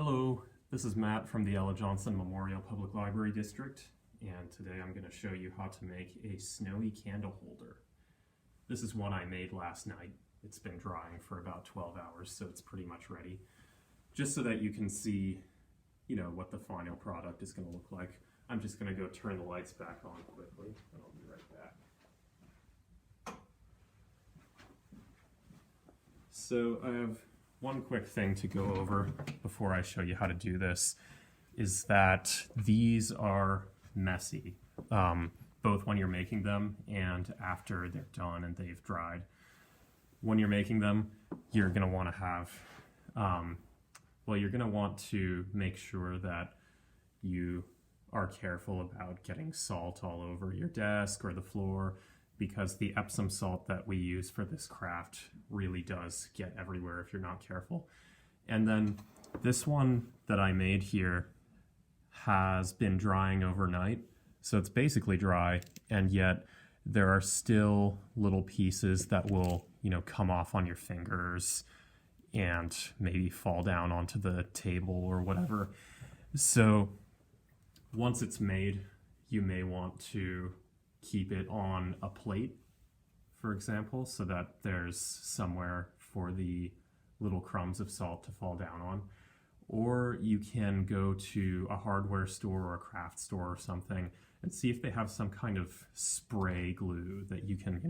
Hello, this is Matt from the Ella Johnson Memorial Public Library District, and today I'm going to show you how to make a snowy candle holder. This is one I made last night. It's been drying for about 12 hours, so it's pretty much ready. Just so that you can see, what the final product is going to look like, I'm just going to go turn the lights back on quickly, and I'll be right back. So I have one quick thing to go over before I show you how to do this is that these are messy, both when you're making them and after they're done and they've dried. When you're making them, you're going to want to have, you're going to want to make sure that you are careful about getting salt all over your desk or the floor, because the Epsom salt that we use for this craft really does get everywhere if you're not careful. And then this one that I made here has been drying overnight, so it's basically dry, and yet there are still little pieces that will, come off on your fingers and maybe fall down onto the table or whatever. So once it's made, you may want to keep it on a plate, for example, so that there's somewhere for the little crumbs of salt to fall down on. Or you can go to a hardware store or a craft store or something and see if they have some kind of spray glue that you can,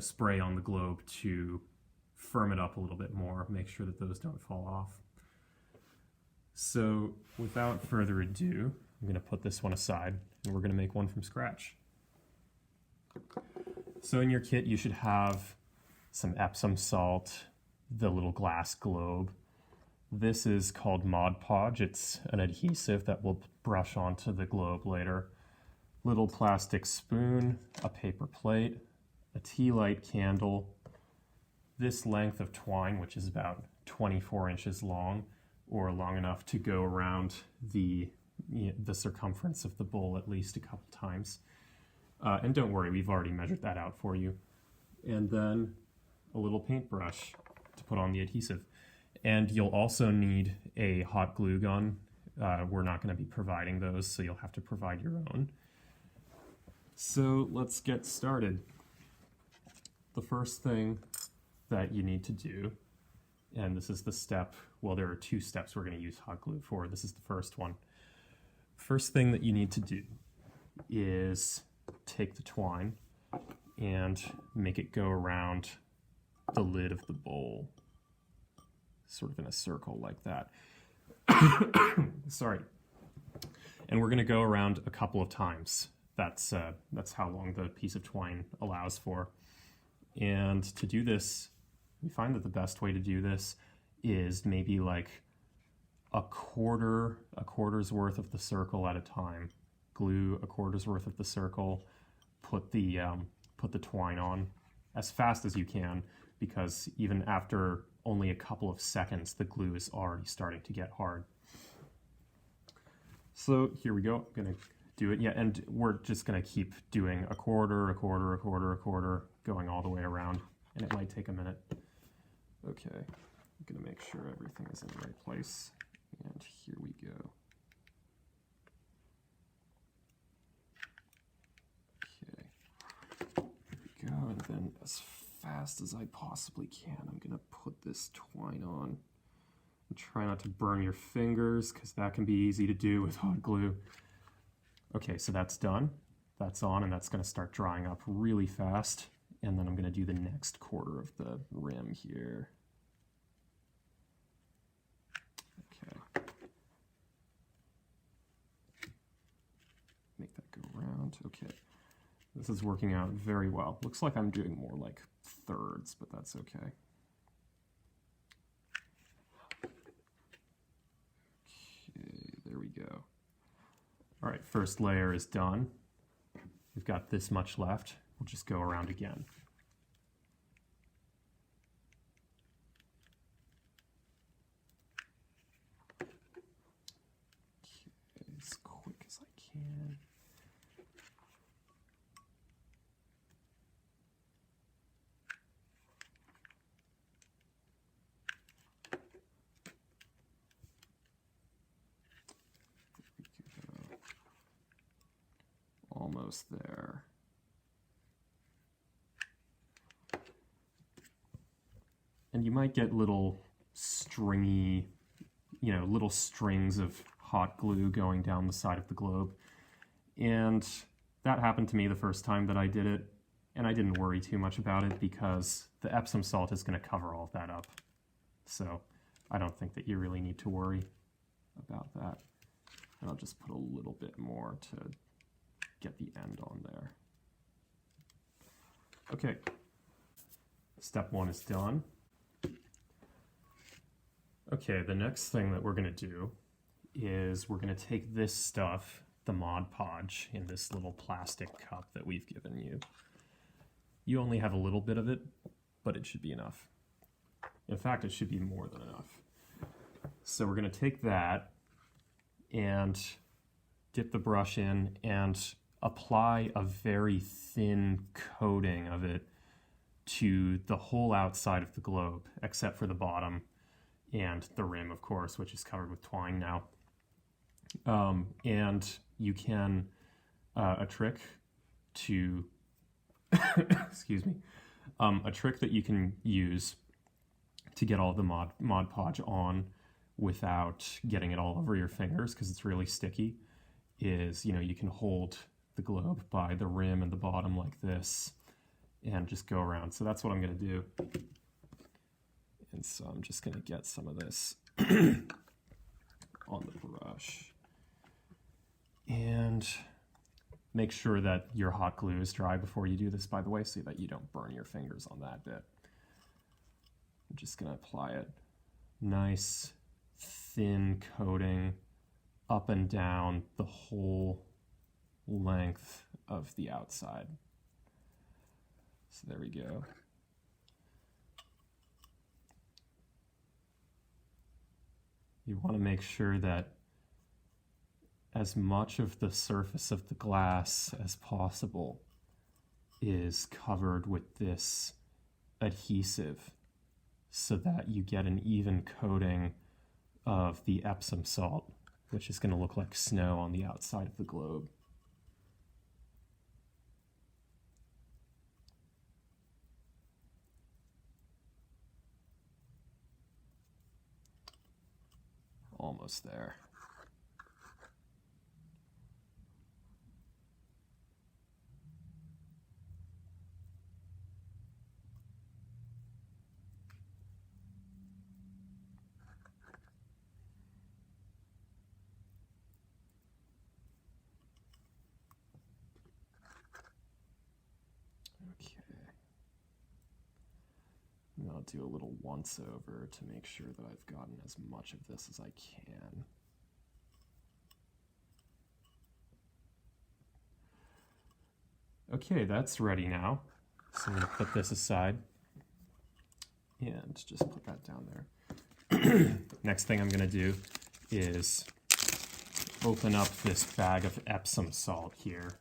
spray on the globe to firm it up a little bit more, make sure that those don't fall off. So without further ado, I'm going to put this one aside, and we're going to make one from scratch. So in your kit, you should have some Epsom salt, the little glass globe. This is called Mod Podge. It's an adhesive that will brush onto the globe later. Little plastic spoon, a paper plate, a tea light candle, this length of twine, which is about 24 inches long, or long enough to go around the circumference of the bowl at least a couple times. And don't worry, we've already measured that out for you. And then a little paintbrush to put on the adhesive. And you'll also need a hot glue gun. We're not going to be providing those, so you'll have to provide your own. So let's get started. The first thing that you need to do, and this is the step, well, there are two steps we're going to use hot glue for. This is the first one. First thing that you need to do is take the twine and make it go around the lid of the bowl, sort of in a circle like that. Sorry. And we're going to go around a couple of times. That's how long the piece of twine allows for. And to do this, we find that the best way to do this is maybe like a quarter's worth of the circle at a time. Glue a quarter's worth of the circle, put the twine on as fast as you can, because even after only a couple of seconds, the glue is already starting to get hard. So here we go. I'm gonna do it. Yeah, and we're just gonna keep doing a quarter, going all the way around, and it might take a minute. Okay, I'm gonna make sure everything is in the right place. And here we go. Okay, here we go, and then as fast as I possibly can, I'm gonna put this twine on. And try not to burn your fingers, because that can be easy to do with hot glue. Okay, so that's done. That's on, and that's gonna start drying up really fast. And then I'm gonna do the next quarter of the rim here. Make that go around. Okay, this is working out very well. Looks like I'm doing more like thirds, but that's okay. Okay, there we go. All right, first layer is done. We've got this much left. We'll just go around again. As quick as I can. Almost there. And you might get little stringy, little strings of hot glue going down the side of the globe. And that happened to me the first time that I did it, and I didn't worry too much about it because the Epsom salt is going to cover all of that up. So I don't think that you really need to worry about that. And I'll just put a little bit more to get the end on there. Okay, step one is done. Okay, the next thing that we're going to do is we're going to take this stuff, the Mod Podge, in this little plastic cup that we've given you. You only have a little bit of it, but it should be enough. In fact, it should be more than enough. So we're going to take that and dip the brush in and apply a very thin coating of it to the whole outside of the globe, except for the bottom and the rim, of course, which is covered with twine now. And you can, a trick to, excuse me, a trick that you can use to get all the Mod Podge on without getting it all over your fingers, because it's really sticky, is, you can hold the globe by the rim and the bottom like this and just go around. So that's what I'm going to do. And so I'm just going to get some of this on the brush. And make sure that your hot glue is dry before you do this, by the way, so that you don't burn your fingers on that bit. I'm just going to apply it. Nice, thin coating up and down the whole length of the outside. So there we go. You want to make sure that as much of the surface of the glass as possible is covered with this adhesive so that you get an even coating of the Epsom salt, which is going to look like snow on the outside of the globe. Almost there. Okay. And I'll do a little once over to make sure that I've gotten as much of this as I can. Okay, that's ready now. So I'm going to put this aside and just put that down there. Next thing I'm going to do is open up this bag of Epsom salt here,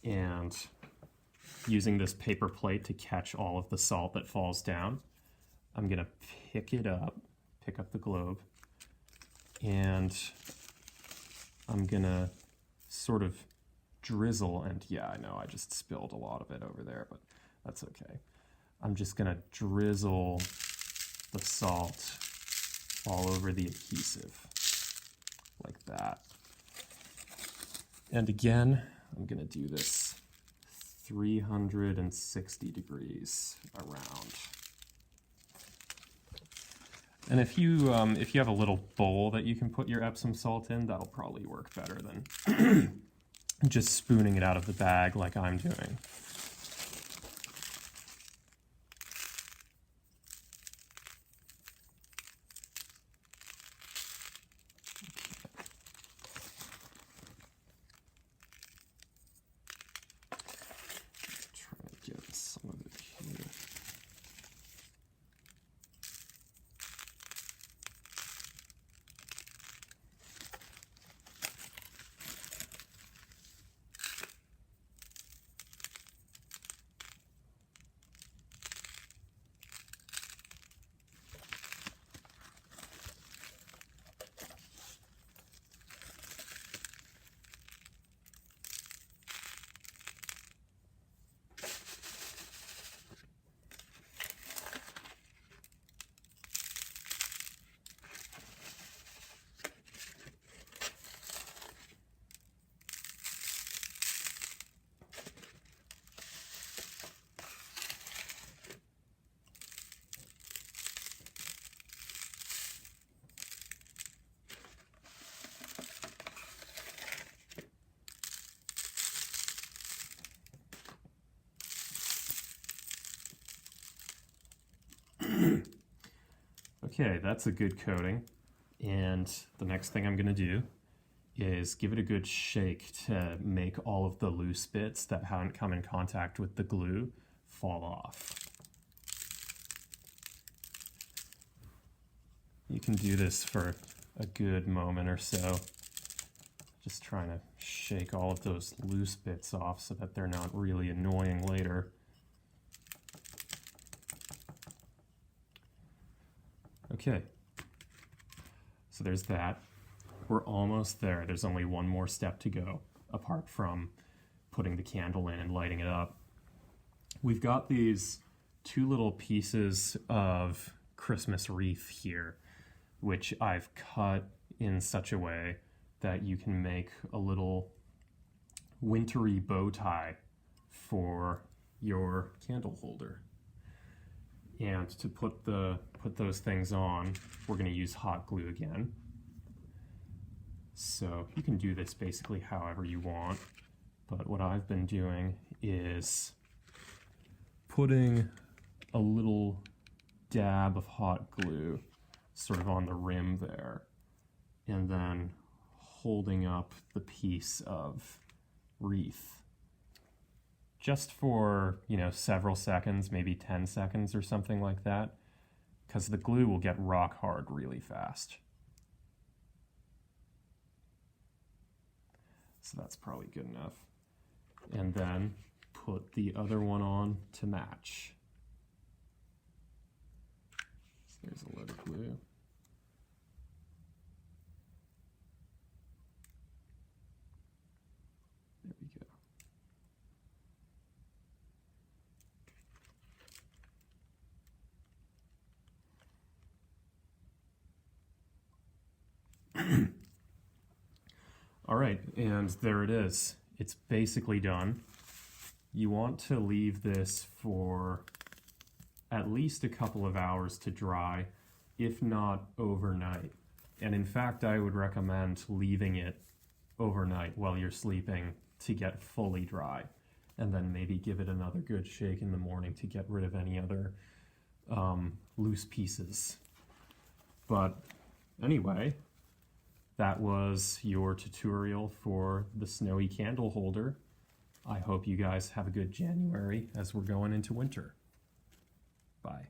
and using this paper plate to catch all of the salt that falls down, I'm going to pick up the globe, and I'm going to sort of drizzle, and yeah, I know I just spilled a lot of it over there, but that's okay. I'm just going to drizzle the salt all over the adhesive, like that. And again, I'm going to do this 360 degrees around. And if you have a little bowl that you can put your Epsom salt in, that'll probably work better than just spooning it out of the bag like I'm doing. Okay, that's a good coating. And the next thing I'm gonna do is give it a good shake to make all of the loose bits that haven't come in contact with the glue fall off. You can do this for a good moment or so, just trying to shake all of those loose bits off so that they're not really annoying later. Okay, so there's that. We're almost there. There's only one more step to go, apart from putting the candle in and lighting it up. We've got these two little pieces of Christmas wreath here, which I've cut in such a way that you can make a little wintry bow tie for your candle holder. And to put those things on, we're going to use hot glue again. So you can do this basically however you want, but what I've been doing is putting a little dab of hot glue sort of on the rim there, and then holding up the piece of wreath just for, several seconds, maybe 10 seconds or something like that, because the glue will get rock hard really fast. So that's probably good enough. And then put the other one on to match. So there's a load of glue. There we go. All right, and there it is. It's basically done. You want to leave this for at least a couple of hours to dry, if not overnight. And in fact, I would recommend leaving it overnight while you're sleeping to get fully dry, and then maybe give it another good shake in the morning to get rid of any other loose pieces. But anyway, that was your tutorial for the snowy candle holder. I hope you guys have a good January as we're going into winter. Bye.